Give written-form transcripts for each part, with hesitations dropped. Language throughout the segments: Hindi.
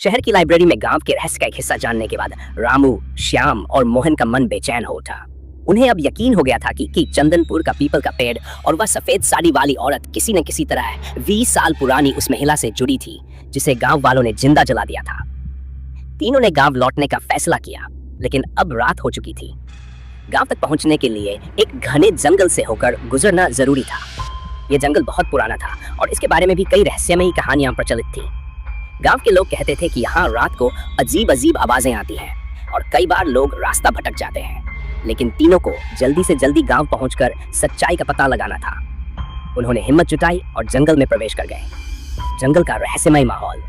शहर की लाइब्रेरी में गांव के रहस्य का एक हिस्सा जानने के बाद रामू, श्याम और मोहन का मन बेचैन हो उठा। उन्हें अब यकीन हो गया था कि चंदनपुर का पीपल का पेड़ और वह सफेद साड़ी वाली औरत किसी न किसी तरह 20 साल पुरानी उस महिला से जुड़ी थी जिसे गांव वालों ने जिंदा जला दिया था। तीनों ने गांव लौटने का फैसला किया, लेकिन अब रात हो चुकी थी। गांव तक पहुंचने के लिए एक घने जंगल से होकर गुजरना जरूरी था। यह जंगल बहुत पुराना था और इसके बारे में भी कई रहस्यमयी कहानियां प्रचलित थी। गांव के लोग कहते थे कि यहाँ रात को अजीब अजीब आवाजें आती हैं और कई बार लोग रास्ता भटक जाते हैं। लेकिन तीनों को जल्दी से जल्दी गांव पहुंचकर सच्चाई का पता लगाना था। उन्होंने हिम्मत जुटाई और जंगल में प्रवेश कर गए। जंगल का रहस्यमय माहौल।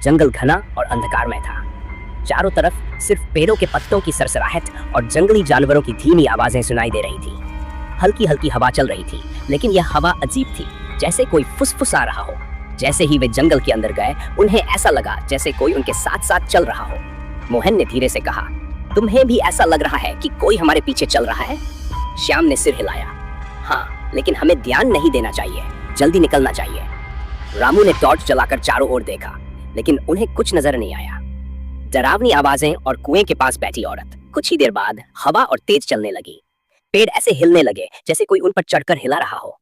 जंगल घना और अंधकारमय था। चारों तरफ सिर्फ पेड़ों के पत्तों की सरसराहट और जंगली जानवरों की धीमी आवाजें सुनाई दे रही थी। हल्की हल्की हवा चल रही थी, लेकिन यह हवा अजीब थी, जैसे कोई फुसफुसा रहा हो। जैसे ही वे जंगल के अंदर गए, उन्हें ऐसा लगा जैसे कोई उनके साथ साथ चल रहा हो। मोहन ने धीरे से कहा, तुम्हें भी ऐसा लग रहा है कि कोई हमारे पीछे चल रहा है? श्याम ने सिर हिलाया। हाँ, लेकिन हमें ध्यान नहीं देना चाहिए, जल्दी निकलना चाहिए। रामू ने टॉर्च जलाकर चारों ओर देखा, लेकिन उन्हें कुछ नजर नहीं आया। डरावनी आवाजें और कुएं के पास बैठी औरत। कुछ ही देर बाद हवा और तेज चलने लगी। पेड़ ऐसे हिलने लगे जैसे कोई उन पर चढ़कर हिला रहा हो।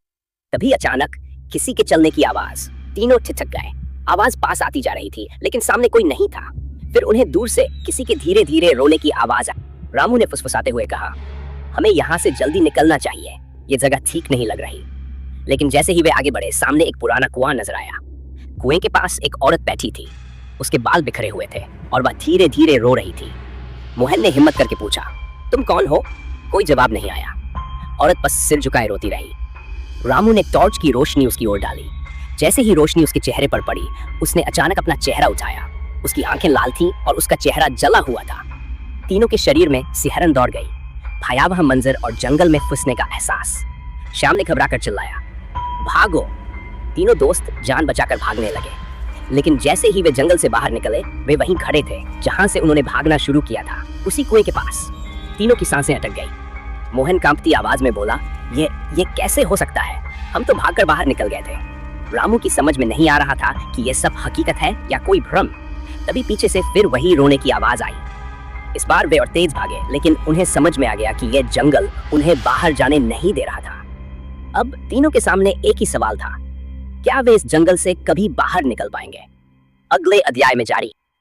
तभी अचानक किसी के चलने की आवाज। तीनों ठिठक गए। आवाज पास आती जा रही थी, लेकिन सामने कोई नहीं था। फिर उन्हें दूर से किसी के धीरे धीरे रोने की आवाज आई। रामू ने फुसफुसाते हुए कहा, हमें यहाँ से जल्दी निकलना चाहिए, ये जगह ठीक नहीं लग रही। लेकिन जैसे ही वे आगे बढ़े, सामने एक पुराना कुआं नजर आया। कुएं के पास एक औरत बैठी थी। उसके बाल बिखरे हुए थे और वह धीरे धीरे रो रही थी। मोहन ने हिम्मत करके पूछा, तुम कौन हो? कोई जवाब नहीं आया। औरत बस सिर झुकाए रोती रही। रामू ने टॉर्च की रोशनी उसकी ओर डाली। जैसे ही रोशनी उसके चेहरे पर पड़ी, उसने अचानक अपना चेहरा उठाया। उसकी आंखें लाल थीं और उसका चेहरा जला हुआ था। तीनों के शरीर में सिहरन दौड़ गई। भयावह मंजर और जंगल में फंसने का एहसास। श्याम ने घबराकर चिल्लाया, भागो! तीनों दोस्त जान बचाकर भागने लगे। लेकिन जैसे ही वे जंगल से बाहर निकले, वे वहीं खड़े थे जहां से उन्होंने भागना शुरू किया था, उसी कुएं के पास। तीनों की सांसें अटक गई। मोहन कांपती आवाज में बोला, ये कैसे हो सकता है? हम तो भागकर बाहर निकल गए थे। रामू की समझ में नहीं आ रहा था कि यह सब हकीकत है या कोई भ्रम। तभी पीछे से फिर वही रोने की आवाज आई। इस बार वे और तेज भागे, लेकिन उन्हें समझ में आ गया कि यह जंगल उन्हें बाहर जाने नहीं दे रहा था। अब तीनों के सामने एक ही सवाल था, क्या वे इस जंगल से कभी बाहर निकल पाएंगे? अगले अध्याय में जारी।